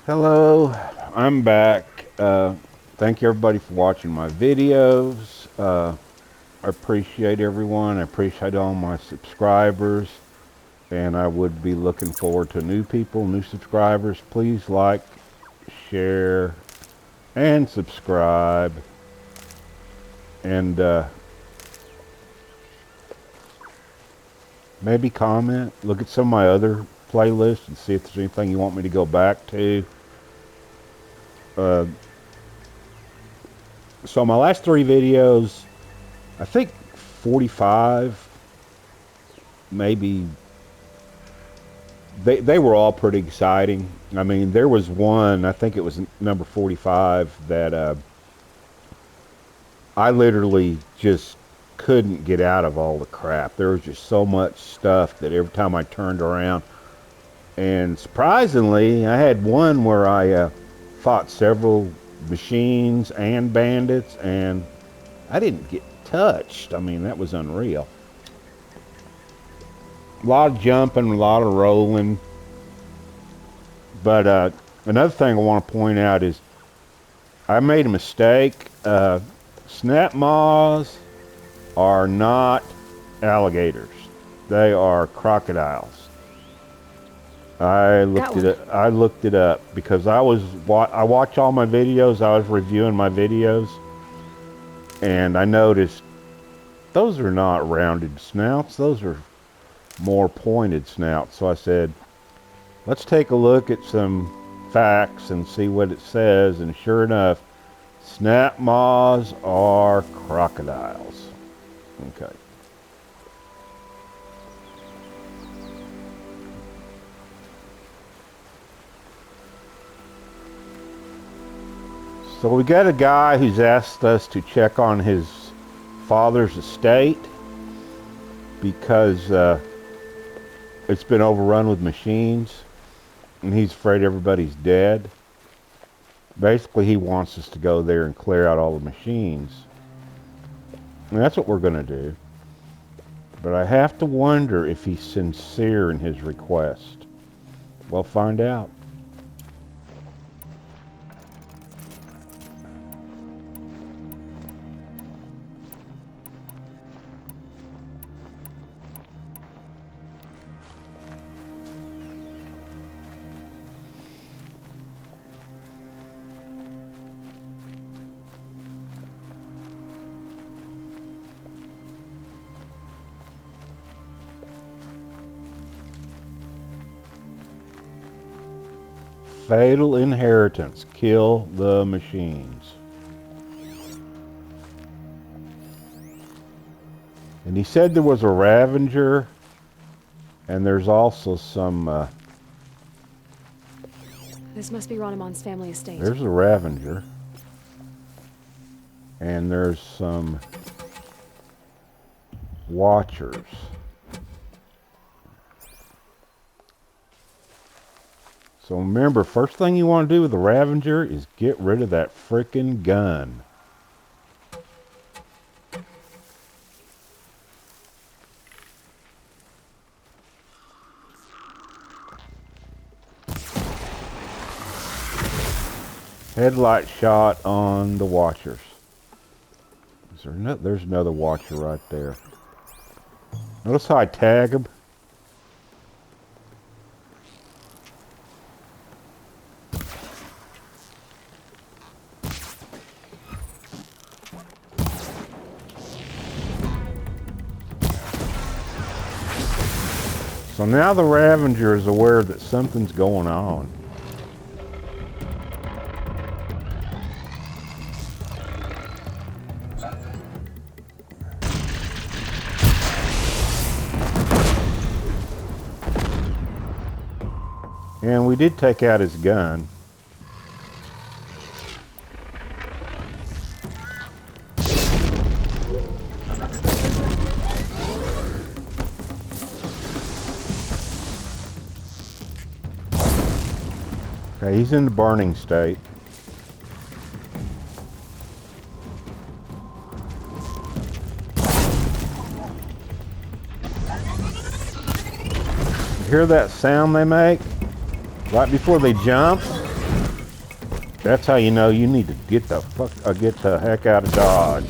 Hello, I'm back. Thank you everybody for watching my videos. I appreciate everyone. I appreciate all my subscribers. And I would be looking forward to new people, new subscribers. Please like, share, and subscribe. And maybe comment. Look at some of my other playlists and see if there's anything you want me to go back to. So my last three videos, I think 45, maybe, they were all pretty exciting. I mean, there was one, I think it was number 45, that I literally just couldn't get out of all the crap. There was just so much stuff that every time I turned around, and surprisingly, I had one where I fought several machines and bandits, and I didn't get touched. I mean, that was unreal. A lot of jumping, a lot of rolling. But another thing I want to point out is I made a mistake. Snap maws are not alligators. They are crocodiles. I looked it up because I watch all my videos. I was reviewing my videos, and I noticed those are not rounded snouts. Those are more pointed snouts. So I said, let's take a look at some facts and see what it says. And sure enough, snap maws are crocodiles. Okay. So we got a guy who's asked us to check on his father's estate because it's been overrun with machines and he's afraid everybody's dead. Basically, he wants us to go there and clear out all the machines. And that's what we're going to do. But I have to wonder if he's sincere in his request. We'll find out. Fatal inheritance. Kill the machines. And he said there was a Ravager, and there's also some... This must be Ranamon's family estate. There's a Ravager. And there's some Watchers. So remember, first thing you want to do with the Ravager is get rid of that frickin' gun. Headlight shot on the Watchers. Is there no, there's another Watcher right there. Notice how I tag him? So now the Ravager is aware that something's going on. And we did take out his gun. Okay, he's in the burning state. Hear that sound they make? Right before they jump? That's how you know you need to get get the heck out of Dodge.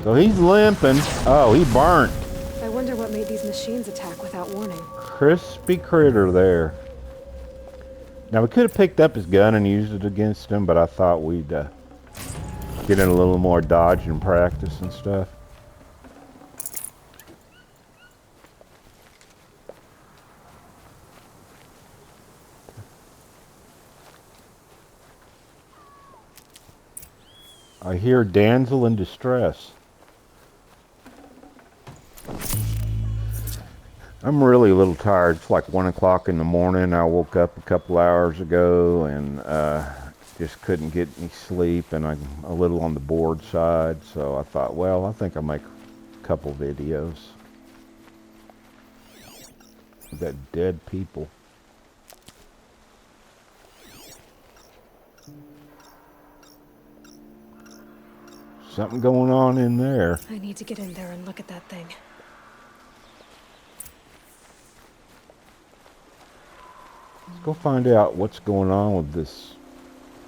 So he's limping. Oh, he burnt. I wonder what made these machines attack without warning. Crispy critter there. Now we could have picked up his gun and used it against him, but I thought we'd get in a little more dodge and practice and stuff. I hear damsel in distress. I'm really a little tired. It's like 1 o'clock in the morning. I woke up a couple hours ago and just couldn't get any sleep, and I'm a little on the bored side, so I thought, well, I think I'll make a couple videos. We've got dead people. Something going on in there. I need to get in there and look at that thing. Let's go find out what's going on with this.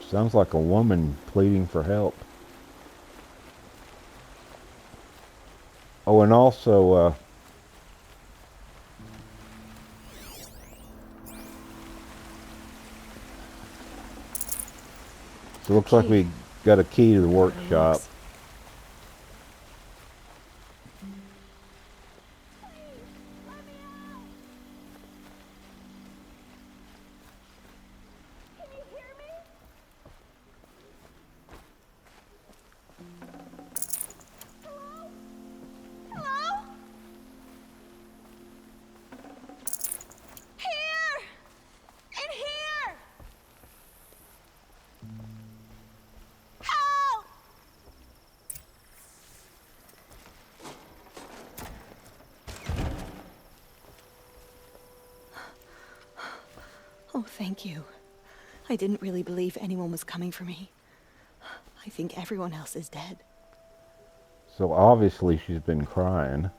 Sounds like a woman pleading for help. Oh, and also, so it looks like we got a key to the workshop. Oh, thank you. I didn't really believe anyone was coming for me. I think everyone else is dead. So obviously she's been crying.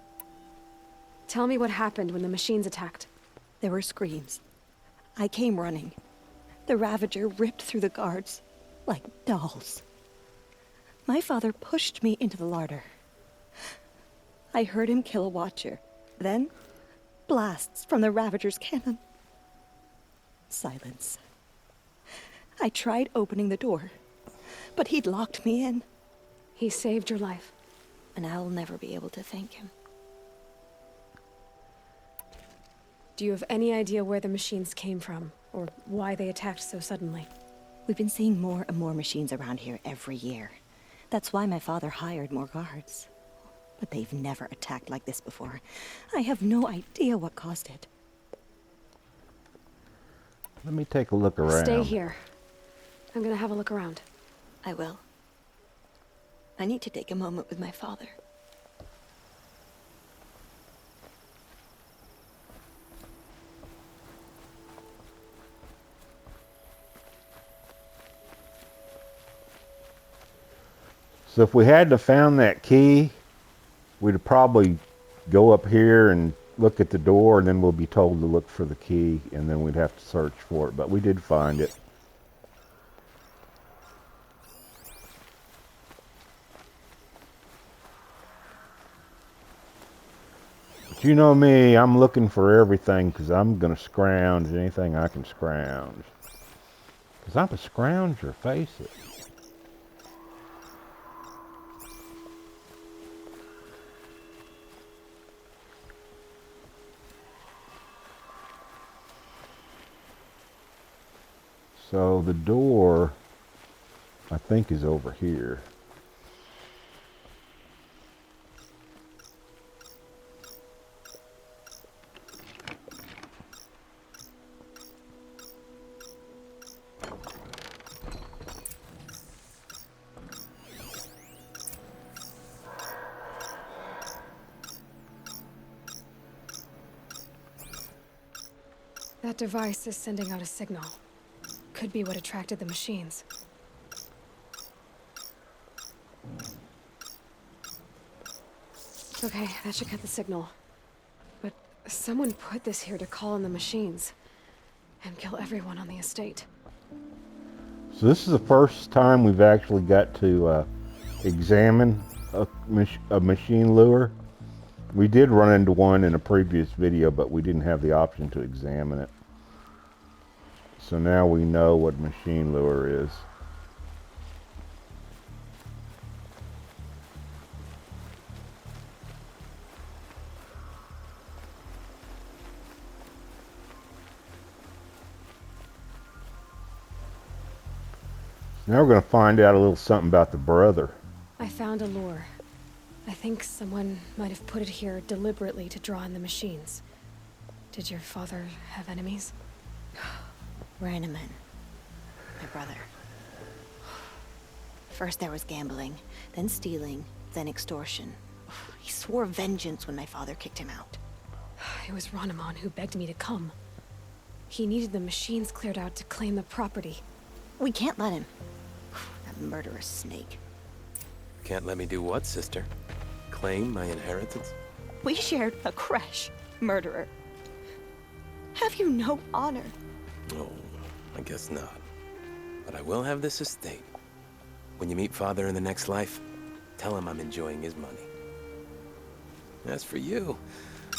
Tell me what happened when the machines attacked. There were screams. I came running. The Ravager ripped through the guards like dolls. My father pushed me into the larder. I heard him kill a watcher. Then, blasts from the Ravager's cannon. Silence. I tried opening the door, but he'd locked me in. He saved your life. And I'll never be able to thank him. Do you have any idea where the machines came from, or why they attacked so suddenly? We've been seeing more and more machines around here every year. That's why my father hired more guards. But they've never attacked like this before. I have no idea what caused it. Let me take a look around. Stay here. I'm gonna have a look around. I will. I need to take a moment with my father. So if we hadn't have found that key, we'd probably go up here and look at the door, and then we'll be told to look for the key, and then we'd have to search for it. But we did find it. But you know me, I'm looking for everything because I'm going to scrounge anything I can scrounge. Because I'm a scrounger, face it. So the door, I think, is over here. That device is sending out a signal. Could be what attracted the machines. Okay, that should cut the signal. But someone put this here to call in the machines. And kill everyone on the estate. So this is the first time we've actually got to examine a machine lure. We did run into one in a previous video, but we didn't have the option to examine it. So now we know what machine lure is. Now we're going to find out a little something about the brother. I found a lure. I think someone might have put it here deliberately to draw in the machines. Did your father have enemies? Rainaman. My brother. First there was gambling, then stealing, then extortion. He swore vengeance when my father kicked him out. It was Ranaman who begged me to come. He needed the machines cleared out to claim the property. We can't let him. That murderous snake. Can't let me do what, sister? Claim my inheritance? We shared a creche, murderer. Have you no honor? Oh, I guess not. But I will have this estate. When you meet father in the next life, tell him I'm enjoying his money. As for you,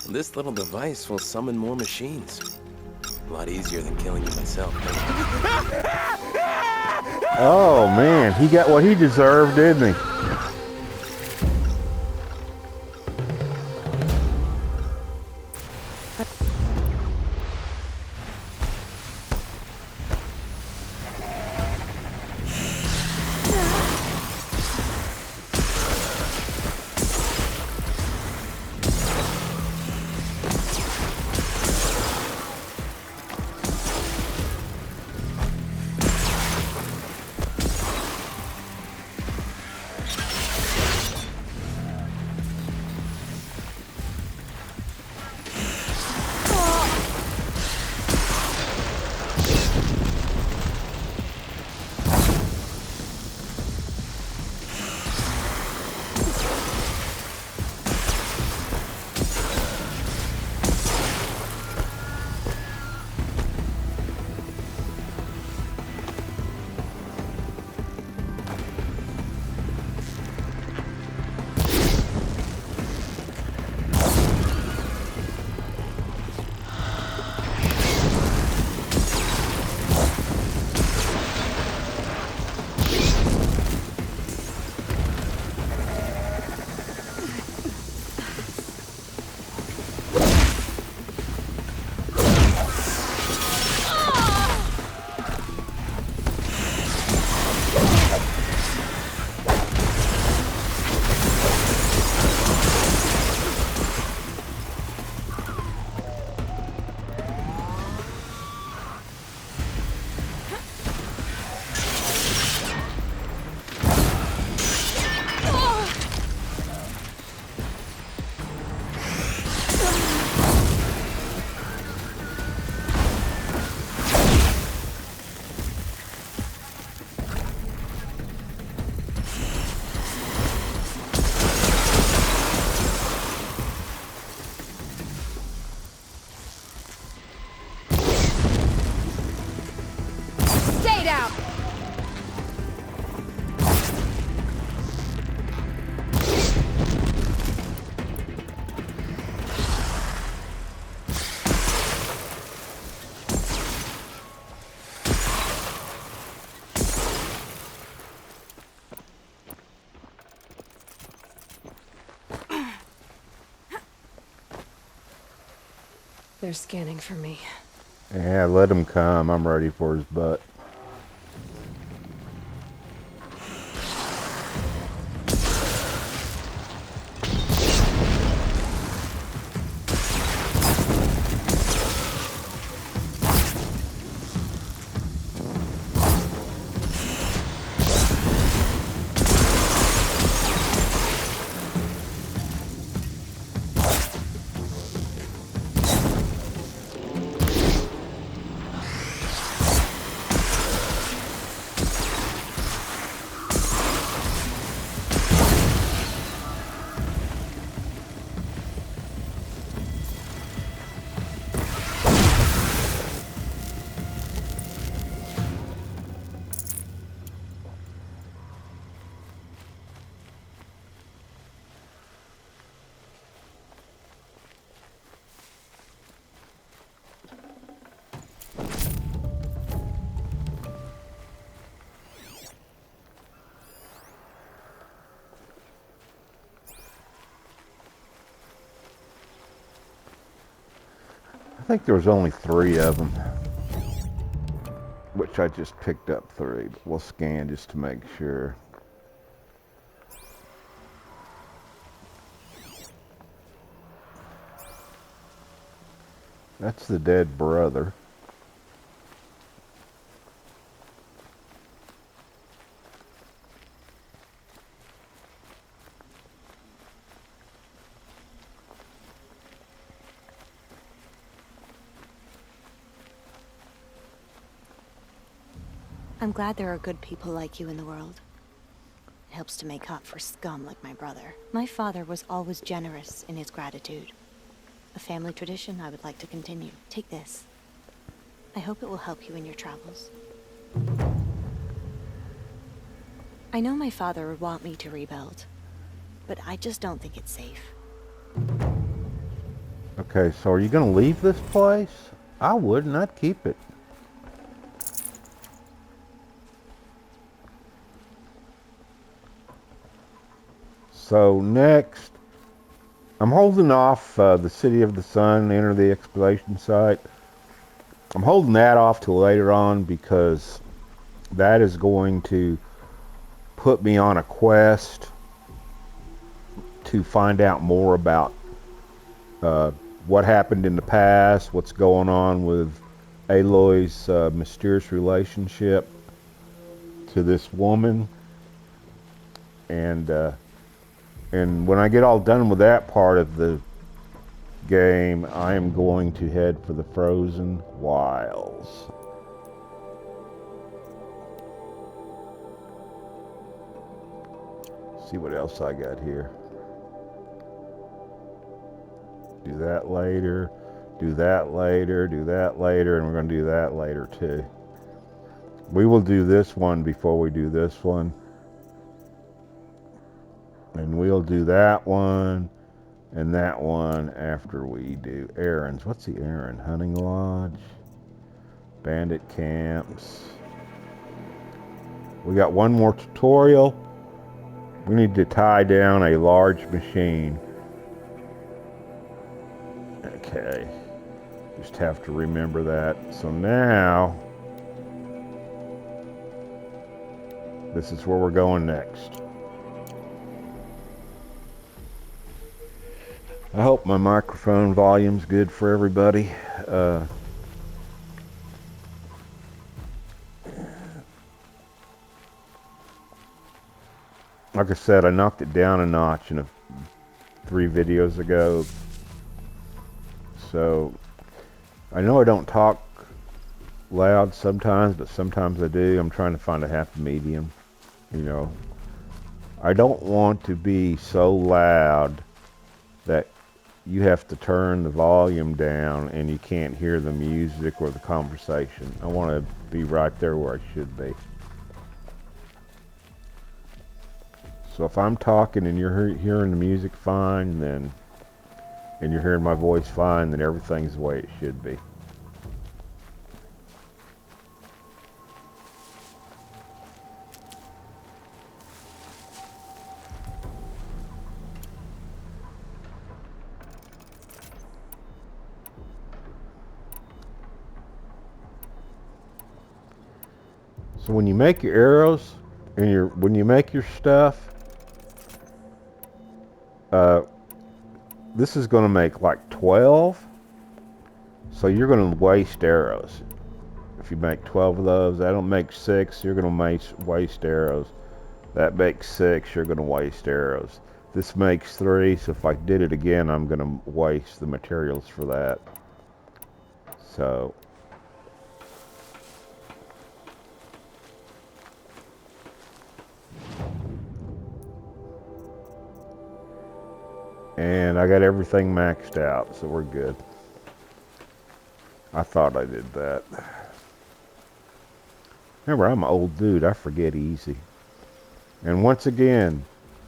this little device will summon more machines. A lot easier than killing you myself. Oh man, he got what he deserved, didn't he? They're scanning for me. Yeah, let him come. I'm ready for his butt. think there was only 3 of them, which I just picked up 3, but we'll scan just to make sure. That's the dead brother. I'm glad there are good people like you in the world. It helps to make up for scum like my brother. My father was always generous in his gratitude. A family tradition I would like to continue. Take this. I hope it will help you in your travels. I know my father would want me to rebuild, but I just don't think it's safe. Okay, so are you going to leave this place? I wouldn't. I'd keep it. So next, I'm holding off the City of the Sun, enter the exploration site. I'm holding that off till later on because that is going to put me on a quest to find out more about what happened in the past, what's going on with Aloy's mysterious relationship to this woman, and when I get all done with that part of the game, I am going to head for the Frozen Wilds. See what else I got here. Do that later, do that later, do that later, and we're going to do that later too. We will do this one before we do this one. And we'll do that one and that one after we do errands. What's the errand? Hunting lodge, bandit camps. We got one more tutorial. We need to tie down a large machine. Okay, just have to remember that. So now, this is where we're going next. I hope my microphone volume's good for everybody. Like I said, I knocked it down a notch in 3 videos ago. So, I know I don't talk loud sometimes, but sometimes I do. I'm trying to find a happy medium, you know. I don't want to be so loud that you have to turn the volume down and you can't hear the music or the conversation. I want to be right there where I should be. So if I'm talking and you're hearing the music fine, then, and you're hearing my voice fine, then everything's the way it should be. So when you make your arrows and when you make your stuff, this is going to make like 12. So you're going to waste arrows. If you make 12 of those, that'll make 6. You're going to waste arrows. That makes 6. You're going to waste arrows. This makes 3. So if I did it again, I'm going to waste the materials for that. So and I got everything maxed out, so we're good. I thought I did that. Remember, I'm an old dude. I forget easy. And once again,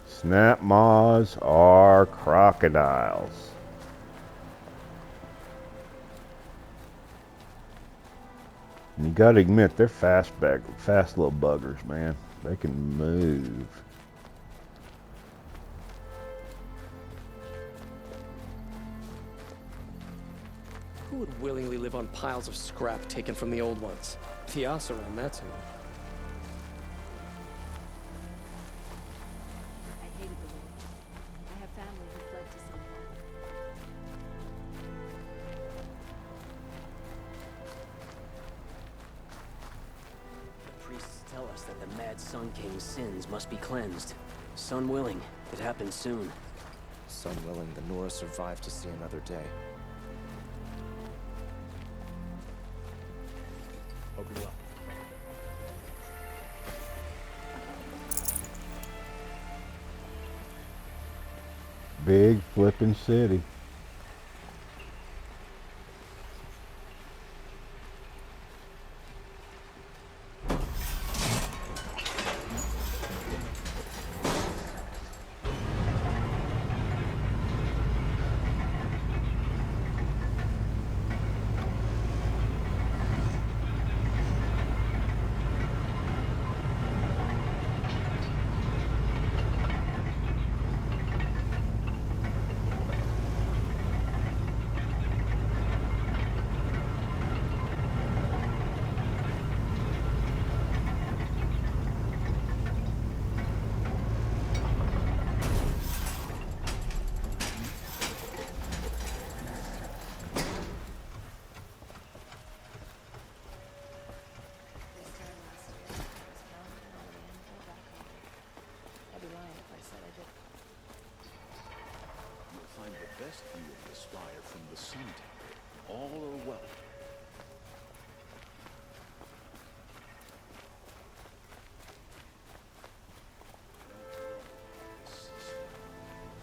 snap maws are crocodiles. And you gotta admit, they're fast little buggers, man. They can move. Who would willingly live on piles of scrap taken from the old ones? The Oseram, that's who. I hated the war. I have family who fled to Sunfall. The priests tell us that the Mad Sun King's sins must be cleansed. Sun willing, it happens soon. Sun willing, the Nora survive to see another day. Hope you're well. Big flippin' city. You'll find the best view of the spire from the Sun Temple. All are welcome.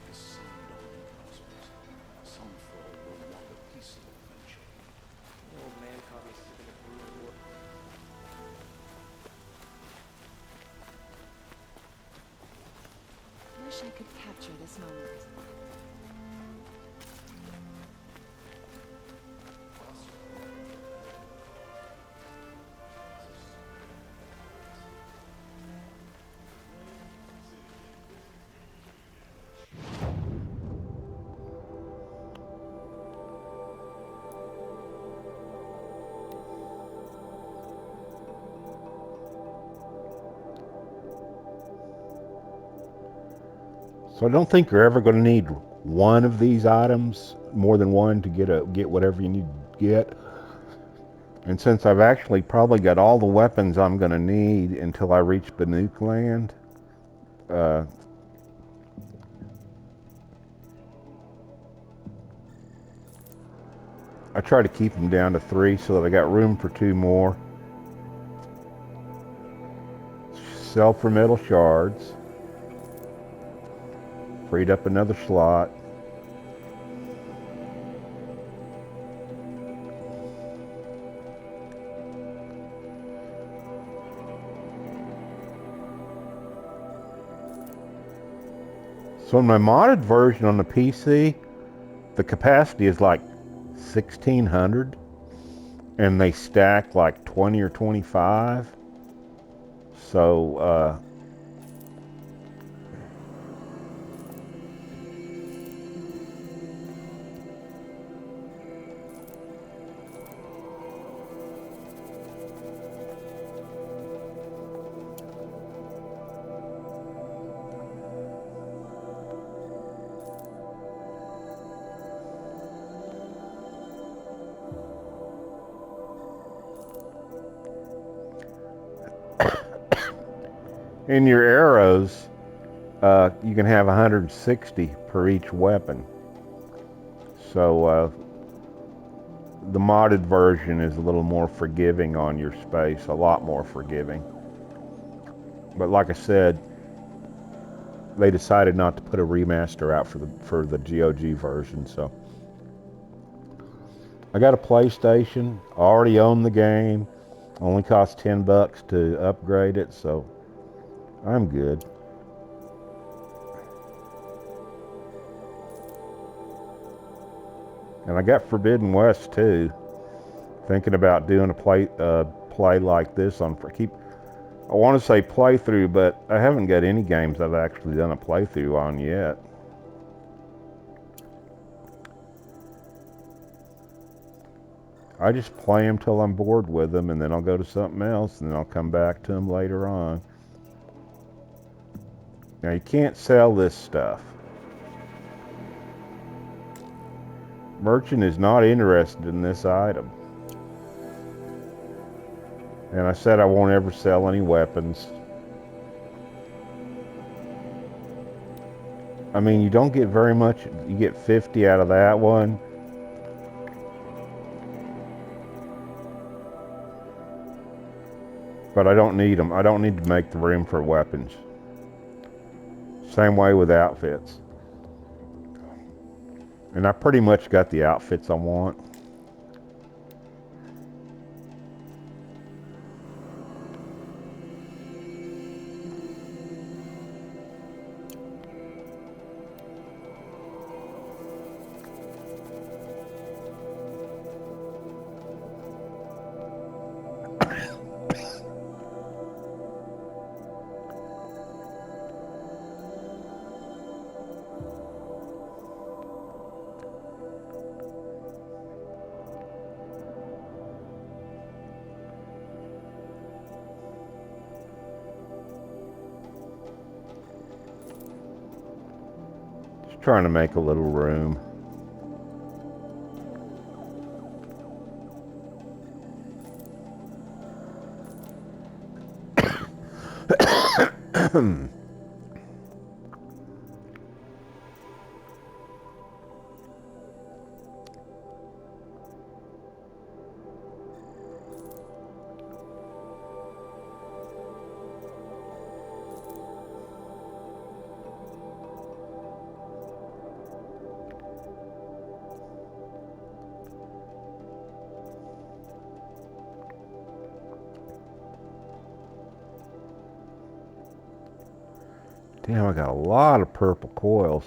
The sun dawn prospers. Sunfall will want a peaceful adventure. The old man caught me sipping a brutal war. Wish I could capture this moment. So I don't think you're ever going to need one of these items, more than one, to get whatever you need to get. And since I've actually probably got all the weapons I'm going to need until I reach Banuk Land, I try to keep them down to 3 so that I got room for 2 more. Sell for metal shards. Freed up another slot. So in my modded version on the PC, the capacity is like 1600 and they stack like 20 or 25. So in your arrows, you can have 160 per each weapon. So the modded version is a little more forgiving on your space, a lot more forgiving. But like I said, they decided not to put a remaster out for the GOG version. So I got a PlayStation, I already own the game, only cost $10 to upgrade it, so I'm good. And I got Forbidden West too. Thinking about doing a play like this on I want to say playthrough, but I haven't got any games I've actually done a playthrough on yet. I just play them till I'm bored with them, and then I'll go to something else, and then I'll come back to them later on. Now, you can't sell this stuff. Merchant is not interested in this item. And I said I won't ever sell any weapons. I mean, you don't get very much. You get 50 out of that one. But I don't need them. I don't need to make the room for weapons. Same way with outfits. And I pretty much got the outfits I want. Trying to make a little room. Damn, I got a lot of purple coils.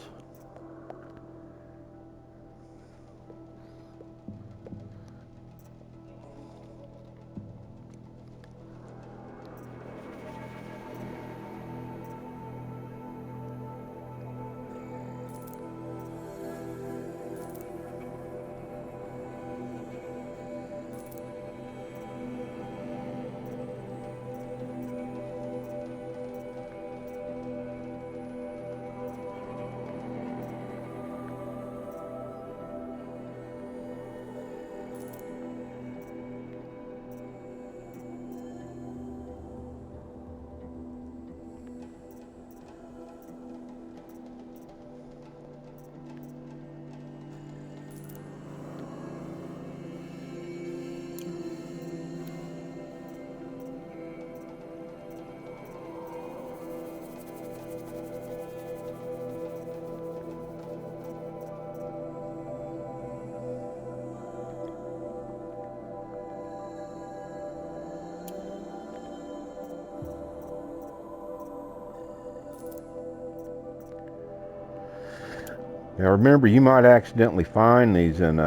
Now remember, you might accidentally find these in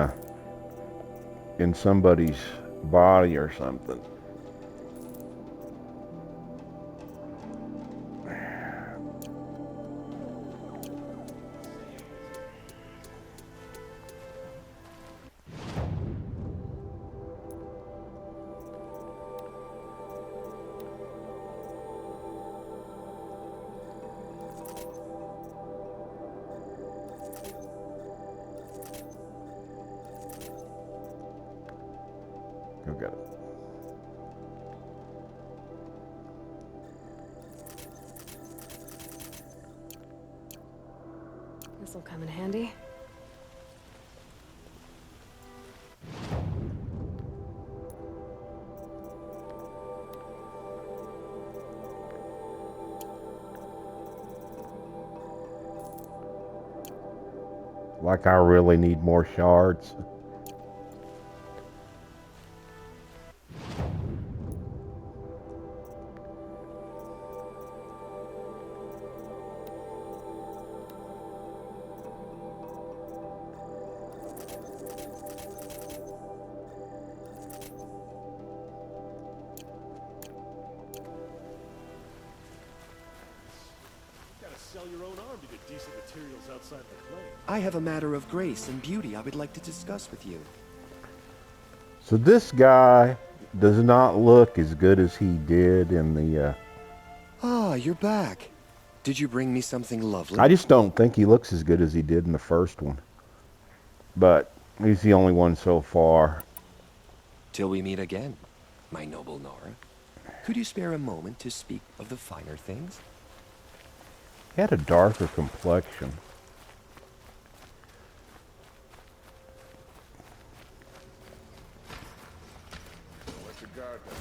somebody's body or something. Go get it. This'll come in handy. Like I really need more shards. Sell your own arm to get decent materials outside the claim. I have a matter of grace and beauty I would like to discuss with you. So this guy does not look as good as he did in the. Ah, you're back. Did you bring me something lovely? I just don't think he looks as good as he did in the first one. But he's the only one so far. Till we meet again, my noble Nora. Could you spare a moment to speak of the finer things? He had a darker complexion. What's your guard done?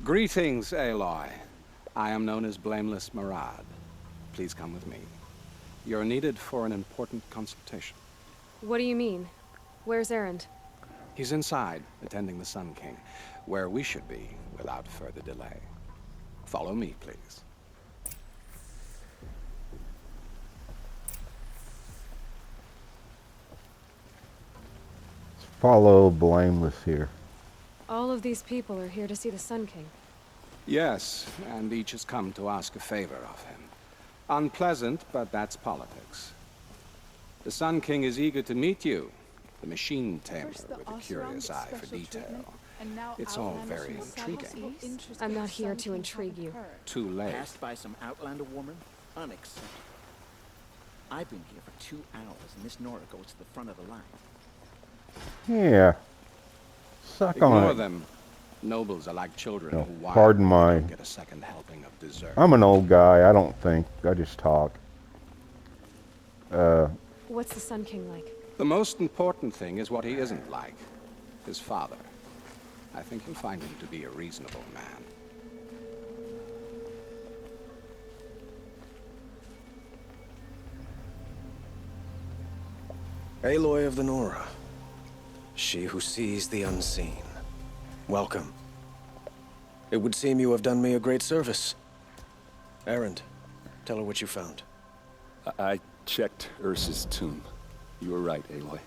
Greetings, Aloy. I am known as Blameless Marad. Please come with me. You're needed for an important consultation. What do you mean? Where's Erend? He's inside, attending the Sun King, where we should be without further delay. Follow me, please. Follow Blameless here. All of these people are here to see the Sun King. Yes, and each has come to ask a favor of him. Unpleasant, but that's politics. The Sun King is eager to meet you, the machine tamer with a curious eye for detail. It's all very intriguing. I'm not here to intrigue you. Too late. Passed by some Outlander woman? Unacceptable. I've been here for 2 hours, and this Nora goes to the front of the line. Yeah. Suck on Ignore it. them. Nobles are like children No, who whine pardon when they my- don't get a second helping of dessert. I'm an old guy. I don't think. I just talk. What's the Sun King like? The most important thing is what he isn't like. His father. I think you'll find him to be a reasonable man. Aloy of the Nora. She who sees the unseen. Welcome. It would seem you have done me a great service. Erend, tell her what you found. I checked Ursa's tomb. You were right, Aloy.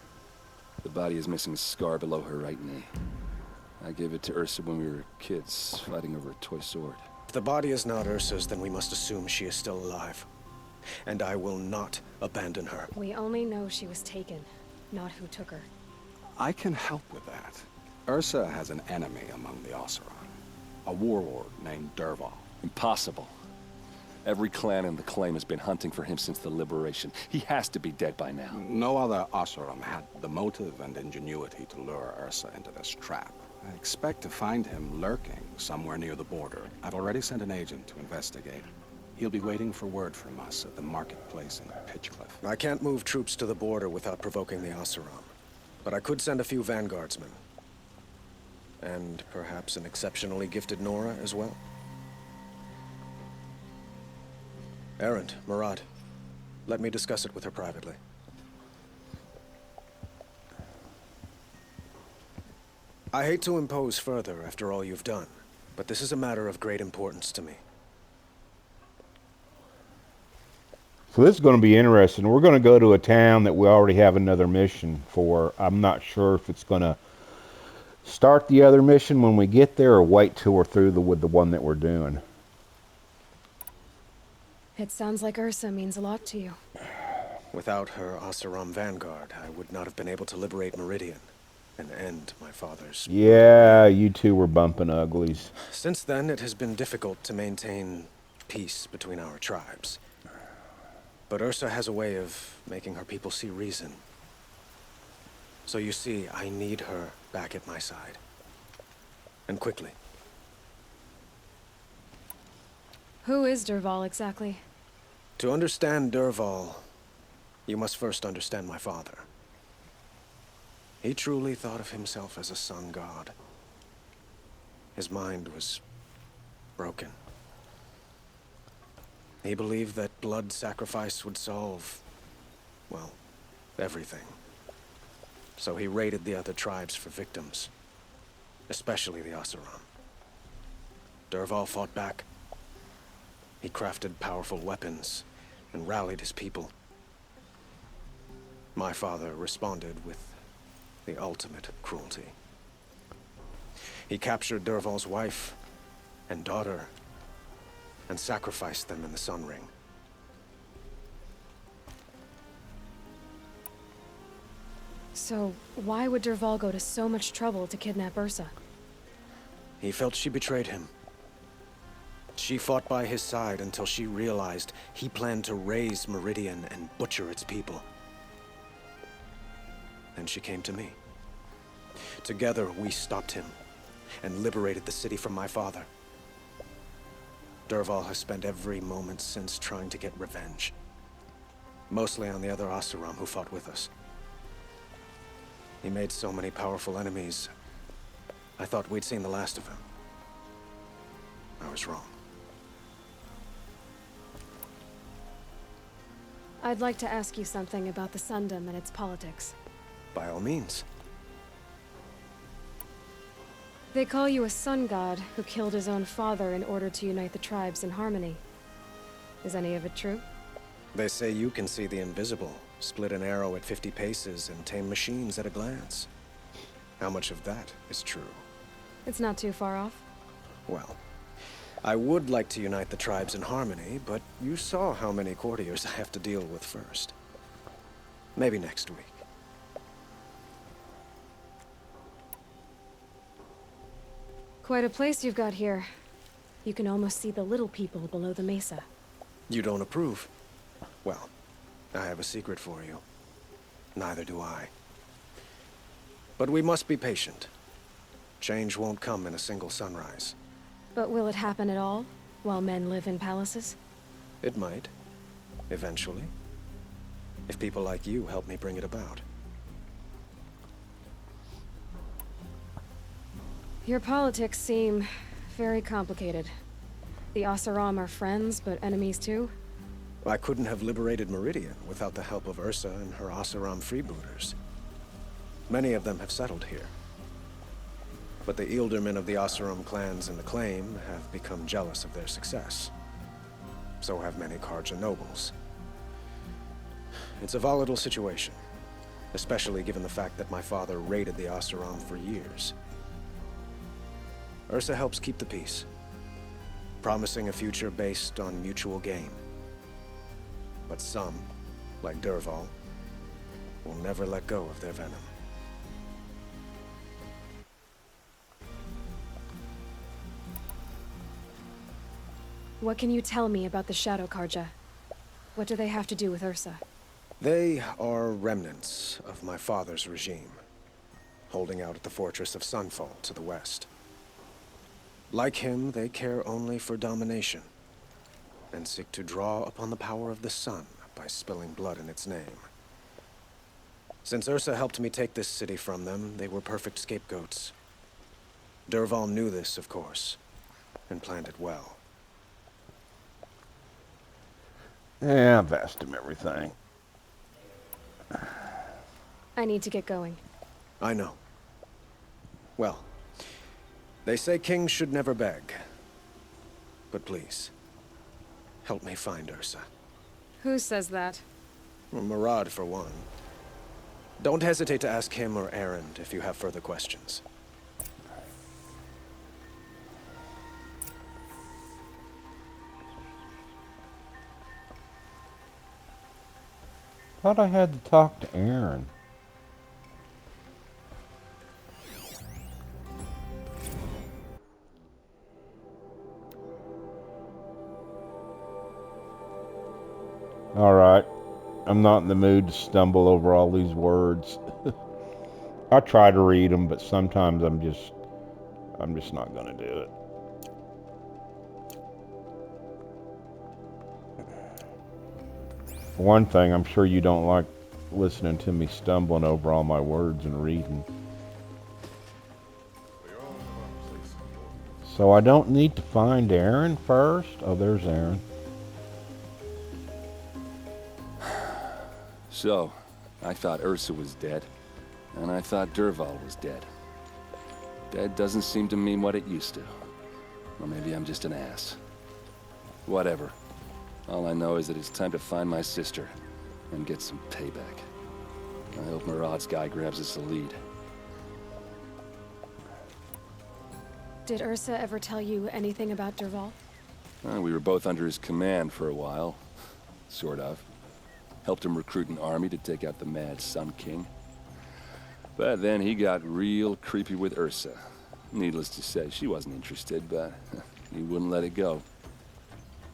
The body is missing a scar below her right knee. I gave it to Ursa when we were kids, fighting over a toy sword. If the body is not Ursa's, then we must assume she is still alive. And I will not abandon her. We only know she was taken, not who took her. I can help with that. Ursa has an enemy among the Oseram. A warlord named Dervahl. Impossible. Every clan in the claim has been hunting for him since the liberation. He has to be dead by now. No other Oseram had the motive and ingenuity to lure Ursa into this trap. I expect to find him lurking somewhere near the border. I've already sent an agent to investigate. He'll be waiting for word from us at the marketplace in Pitchcliff. I can't move troops to the border without provoking the Oseram. But I could send a few vanguardsmen. And perhaps an exceptionally gifted Nora as well. Erend, Marad, let me discuss it with her privately. I hate to impose further after all you've done, but this is a matter of great importance to me. So this is going to be interesting. We're going to go to a town that we already have another mission for. I'm not sure if it's going to start the other mission when we get there or wait till we're through with the one that we're doing. It sounds like Ursa means a lot to you. Without her Oseram vanguard, I would not have been able to liberate Meridian and end my father's... Yeah, you two were bumping uglies. Since then, it has been difficult to maintain peace between our tribes. But Ursa has a way of making her people see reason. So you see, I need her back at my side. And quickly. Who is Dervahl exactly? To understand Dervahl, you must first understand my father. He truly thought of himself as a sun god. His mind was broken. He believed that blood sacrifice would solve, well, everything. So he raided the other tribes for victims, especially the Oseram. Dervahl fought back. He crafted powerful weapons and rallied his people. My father responded with the ultimate cruelty. He captured Dervahl's wife and daughter and sacrificed them in the Sun Ring. So, why would Dervahl go to so much trouble to kidnap Ursa? He felt she betrayed him. She fought by his side until she realized he planned to raise Meridian and butcher its people. Then she came to me. Together, we stopped him and liberated the city from my father. Dervahl has spent every moment since trying to get revenge. Mostly on the other Oseram who fought with us. He made so many powerful enemies, I thought we'd seen the last of him. I was wrong. I'd like to ask you something about the Sundom and its politics. By all means. They call you a sun god who killed his own father in order to unite the tribes in harmony. Is any of it true? They say you can see the invisible, split an arrow at 50 paces, and tame machines at a glance. How much of that is true? It's not too far off. Well, I would like to unite the tribes in harmony, but you saw how many courtiers I have to deal with first. Maybe next week. Quite a place you've got here. You can almost see the little people below the mesa. You don't approve? Well, I have a secret for you. Neither do I. But we must be patient. Change won't come in a single sunrise. But will it happen at all, while men live in palaces? It might. Eventually. If people like you help me bring it about. Your politics seem very complicated. The Oseram are friends, but enemies too? I couldn't have liberated Meridian without the help of Ursa and her Oseram freebooters. Many of them have settled here. But the Ealdormen of the Oseram clans in the Claim have become jealous of their success. So have many Carja nobles. It's a volatile situation, especially given the fact that my father raided the Oseram for years. Ursa helps keep the peace, promising a future based on mutual gain. But some, like Dervahl, will never let go of their venom. What can you tell me about the Shadow Carja? What do they have to do with Ursa? They are remnants of my father's regime, holding out at the fortress of Sunfall to the west. Like him, they care only for domination, and seek to draw upon the power of the sun by spilling blood in its name. Since Ursa helped me take this city from them, they were perfect scapegoats. Dervahl knew this, of course, and planned it well. Yeah, I've asked him everything. I need to get going. I know. Well, they say kings should never beg. But please, help me find Ursa. Who says that? Well, Murad, for one. Don't hesitate to ask him or Erend if you have further questions. Thought I had to talk to Aaron. Alright. I'm not in the mood to stumble over all these words. I try to read them, but sometimes I'm just not going to do it. For one thing, I'm sure you don't like listening to me stumbling over all my words and reading. So I don't need to find Aaron first? Oh, there's Aaron. So, I thought Ursa was dead, and I thought Dervahl was dead. Dead doesn't seem to mean what it used to. Or maybe I'm just an ass. Whatever. All I know is that it's time to find my sister and get some payback. I hope Murad's guy grabs us a lead. Did Ursa ever tell you anything about Dervahl? We were both under his command for a while. Sort of. Helped him recruit an army to take out the Mad Sun King. But then he got real creepy with Ursa. Needless to say, she wasn't interested, but he wouldn't let it go.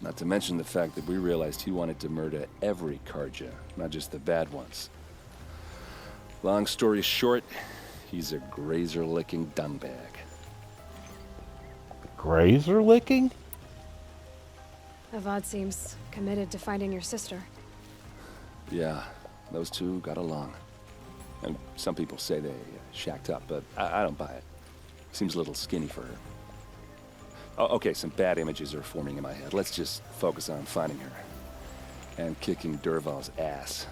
Not to mention the fact that we realized he wanted to murder every Karja, not just the bad ones. Long story short, he's a grazer-licking dungbag. Grazer licking? Avad seems committed to finding your sister. Yeah, those two got along. And some people say they shacked up, but I don't buy it. Seems a little skinny for her. Oh, okay, some bad images are forming in my head. Let's just focus on finding her. And kicking Dervahl's ass.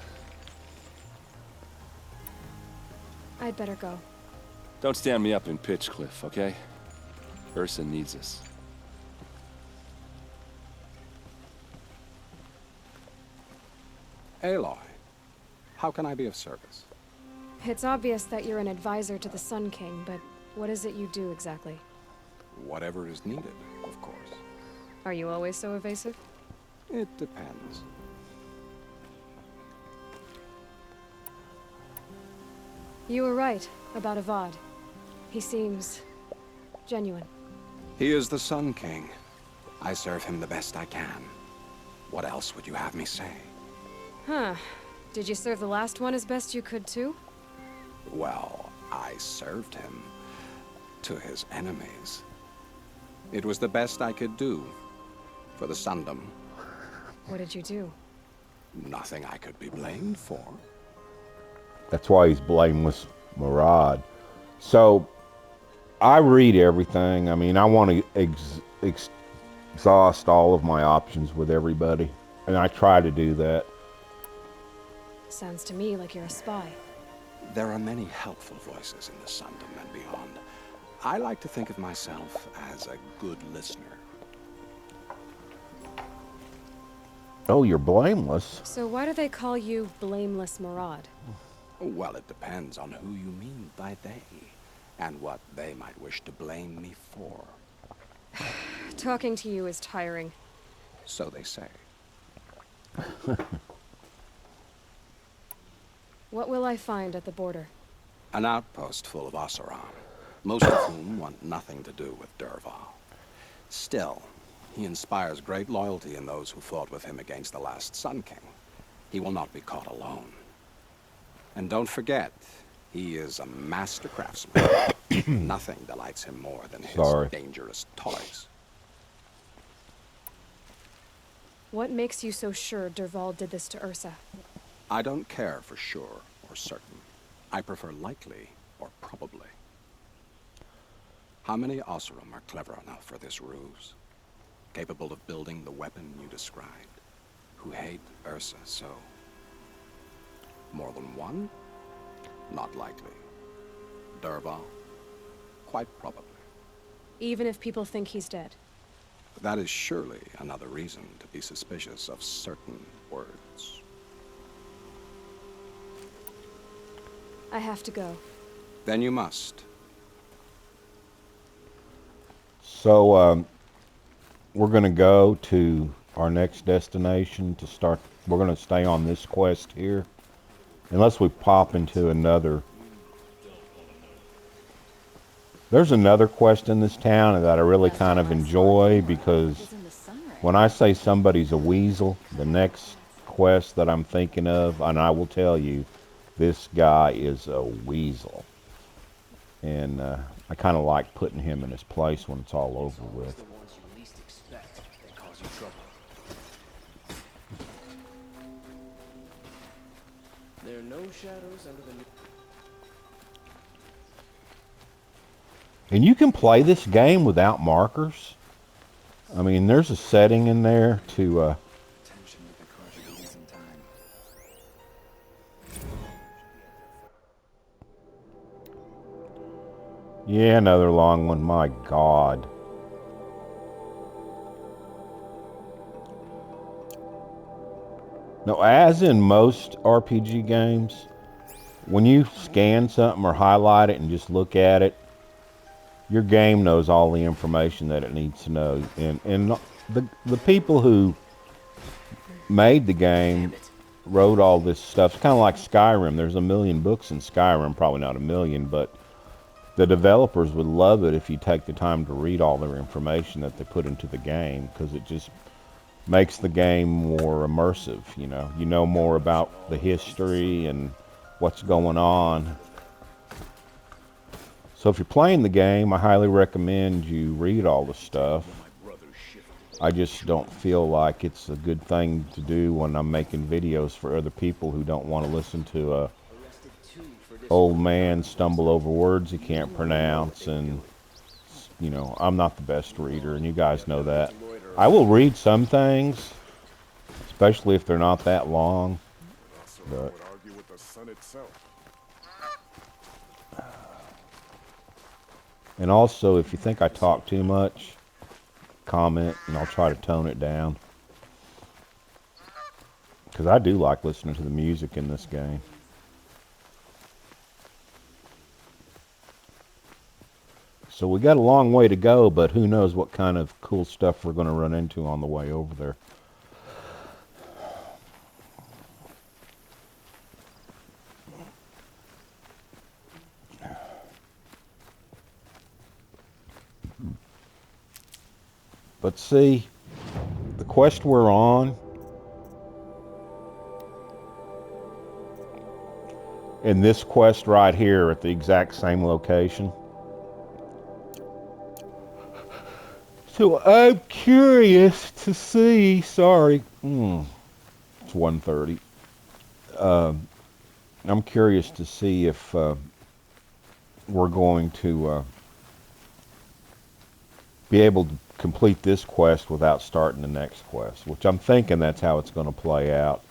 I'd better go. Don't stand me up in Pitchcliff, okay? Ursa needs us. Aloy, how can I be of service? It's obvious that you're an advisor to the Sun King, but what is it you do exactly? Whatever is needed, of course. Are you always so evasive? It depends. You were right about Avad. He seems genuine. He is the Sun King. I serve him the best I can. What else would you have me say? Huh. Did you serve the last one as best you could too? Well, I served him to his enemies. It was the best I could do for the Sundom. What did you do? Nothing I could be blamed for. That's why he's blameless Murad. So, I read everything. I mean, I want to exhaust all of my options with everybody. And I try to do that. Sounds to me like you're a spy. There are many helpful voices in the Sundom and beyond. I like to think of myself as a good listener. Oh, you're blameless. So why do they call you Blameless Murad? Well, it depends on who you mean by they, and what they might wish to blame me for. Talking to you is tiring. So they say. What will I find at the border? An outpost full of Oseram, most of whom want nothing to do with Dervahl. Still, he inspires great loyalty in those who fought with him against the last Sun King. He will not be caught alone. And don't forget, he is a master craftsman. Nothing delights him more than his dangerous toys. What makes you so sure Dervahl did this to Ursa? I don't care for sure or certain. I prefer likely or probably. How many Oseram are clever enough for this ruse? Capable of building the weapon you described? Who hate Ursa so? More than one? Not likely. Dervahl? Quite probably. Even if people think he's dead? That is surely another reason to be suspicious of certain words. I have to go. Then you must. So, we're going to go to our next destination to start. We're going to stay on this quest here. Unless we pop into another. There's another quest in this town that I really kind of enjoy, because when I say somebody's a weasel, the next quest that I'm thinking of, and I will tell you, this guy is a weasel. And I kind of like putting him in his place when it's all over with. There are no shadows under the... And you can play this game without markers. I mean, there's a setting in there to... Yeah, another long one. My God. Now, as in most RPG games, when you scan something or highlight it and just look at it, your game knows all the information that it needs to know. And the people who made the game wrote all this stuff. It's kind of like Skyrim. There's a million books in Skyrim, probably not a million, but the developers would love it if you take the time to read all their information that they put into the game, because it just makes the game more immersive. You know more about the history and what's going on. So if you're playing the game, I highly recommend you read all the stuff. I just don't feel like it's a good thing to do when I'm making videos for other people who don't want to listen to a old man stumble over words he can't pronounce. And I'm not the best reader, and you guys know that. I will read some things, especially if they're not that long, but and also, if you think I talk too much, comment and I'll try to tone it down, because I do like listening to the music in this game. So we got a long way to go, but who knows what kind of cool stuff we're going to run into on the way over there. But see, the quest we're on, and this quest right here at the exact same location. So I'm curious to see, sorry, it's 1:30. I'm curious to see if we're going to be able to complete this quest without starting the next quest, which I'm thinking that's how it's going to play out.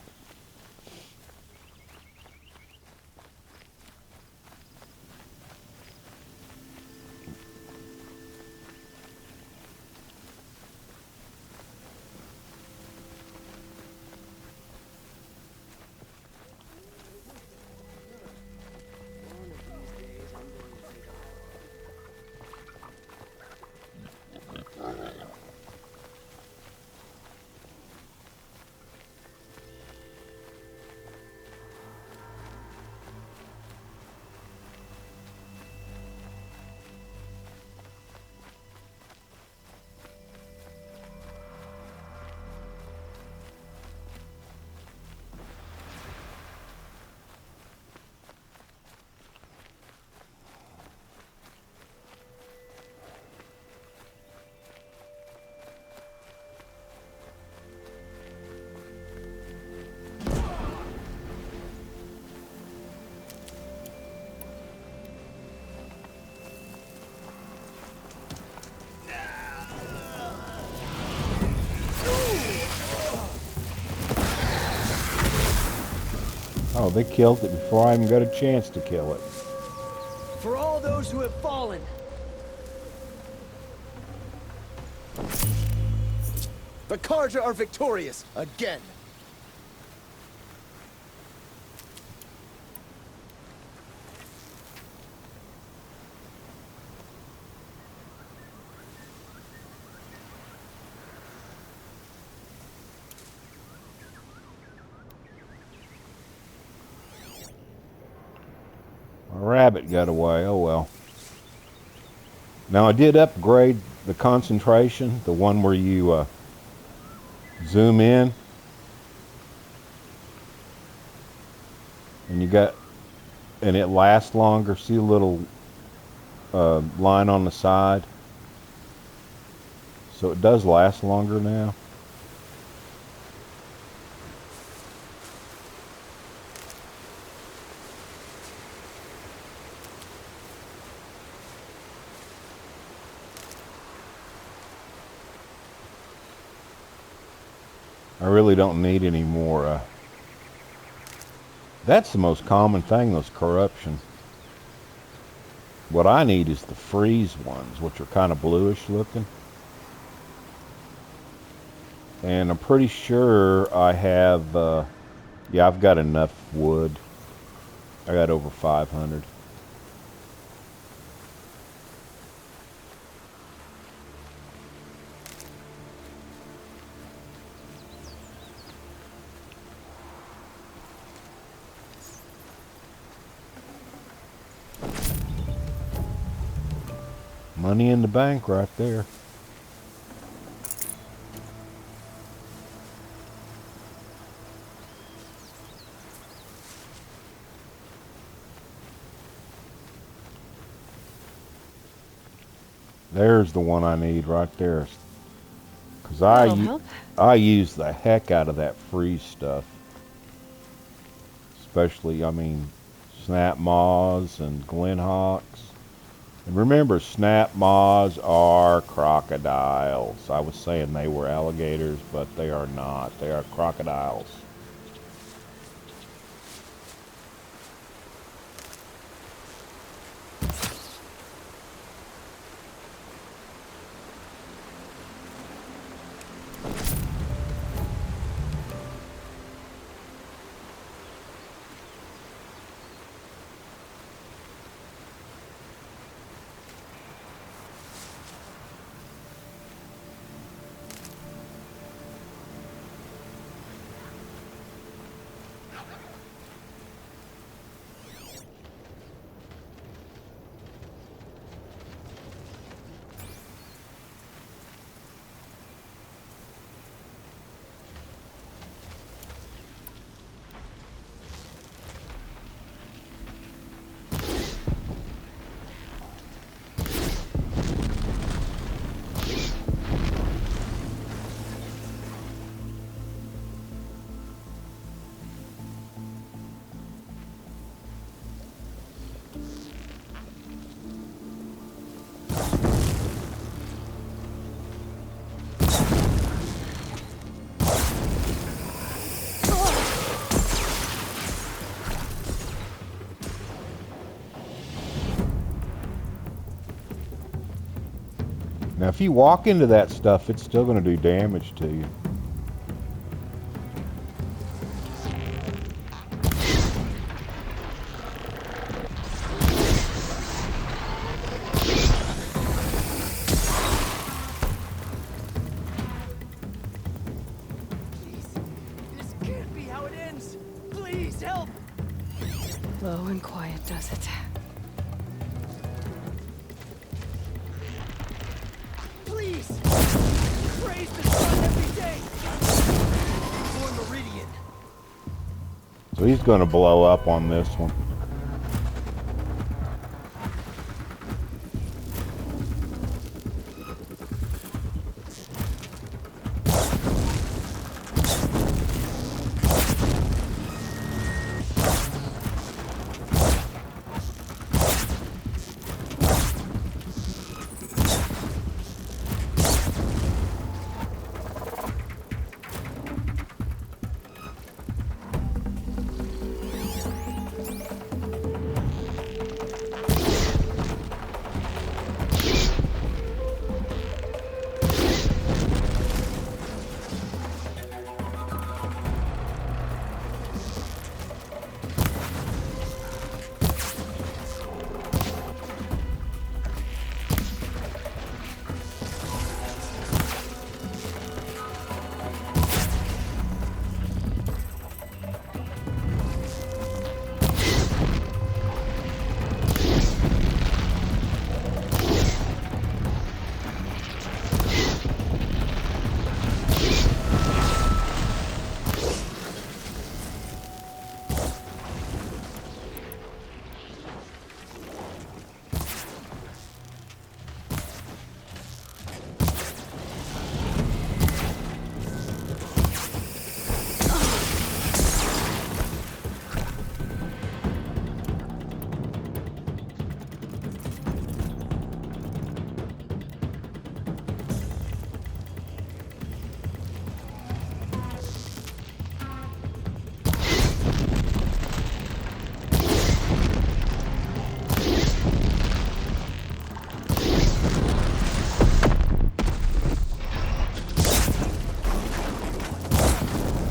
Oh, they killed it before I even got a chance to kill it. For all those who have fallen. The Carja are victorious again. A rabbit got away, oh well. Now I did upgrade the concentration, the one where you zoom in. And and it lasts longer. See a little line on the side? So it does last longer now. I really don't need any more. That's the most common thing, those corruption. What I need is the freeze ones, which are kind of bluish looking. And I'm pretty sure I have, yeah, I've got enough wood. I got over 500. Money in the bank right there. There's the one I need right there. Because I use the heck out of that freeze stuff. Especially, I mean, snap maws and Glenhawks. And remember, snap maws are crocodiles. I was saying they were alligators, but they are not. They are crocodiles. Now, if you walk into that stuff, it's still going to do damage to you. This can't be how it ends. Please help. Low and quiet does it. Please. Praise the sun every day. For Meridian. So he's going to blow up on this one.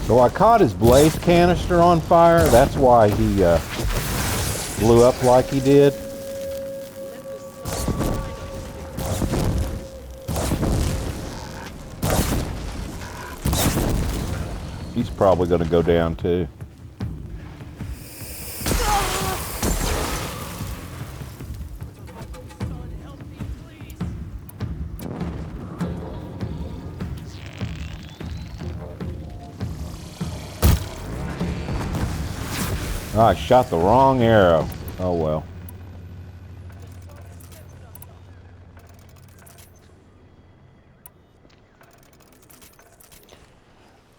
So I caught his blaze canister on fire. That's why he blew up like he did. He's probably going to go down too. Oh, I shot the wrong arrow. Oh well.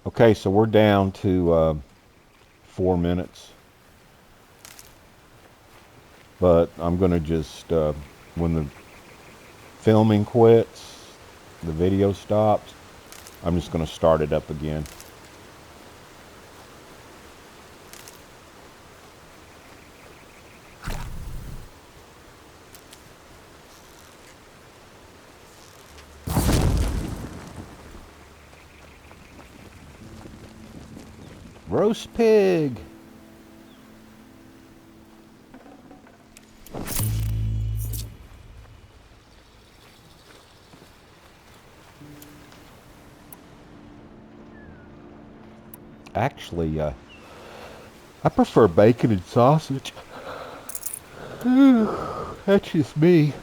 Okay, so we're down to 4 minutes. But I'm going to just, when the filming quits, the video stops, I'm just going to start it up again. Roast pig. Actually, I prefer bacon and sausage. That's just me.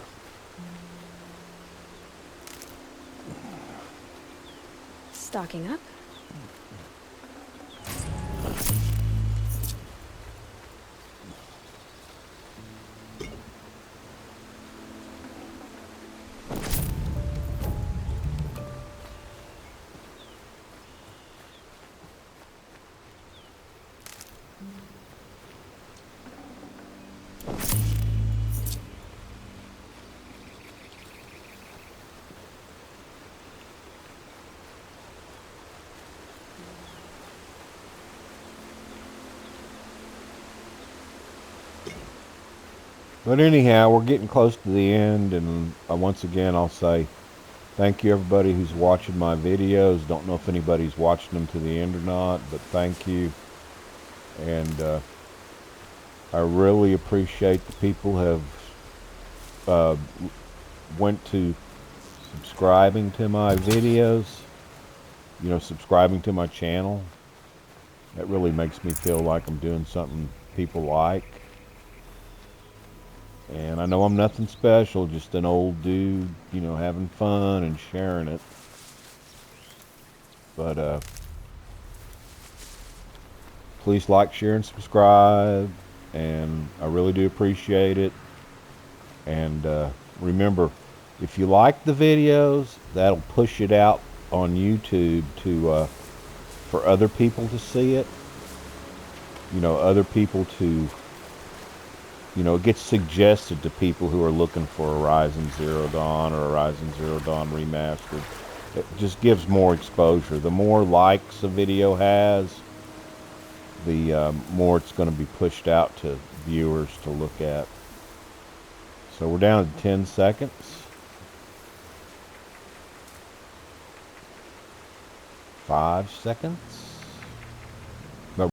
Stocking up? But anyhow, we're getting close to the end, and once again I'll say thank you everybody who's watching my videos. Don't know if anybody's watching them to the end or not, but thank you. And I really appreciate the people have went to subscribing to my videos, you know, subscribing to my channel. That really makes me feel like I'm doing something people like. And I know I'm nothing special, just an old dude, you know, having fun and sharing it. But please like, share, and subscribe. And I really do appreciate it. And remember, if you like the videos, that'll push it out on YouTube to for other people to see it. You know, other people to, you know, it gets suggested to people who are looking for Horizon Zero Dawn or Horizon Zero Dawn Remastered. It just gives more exposure. The more likes a video has, the more it's going to be pushed out to viewers to look at. So we're down to 10 seconds. 5 seconds.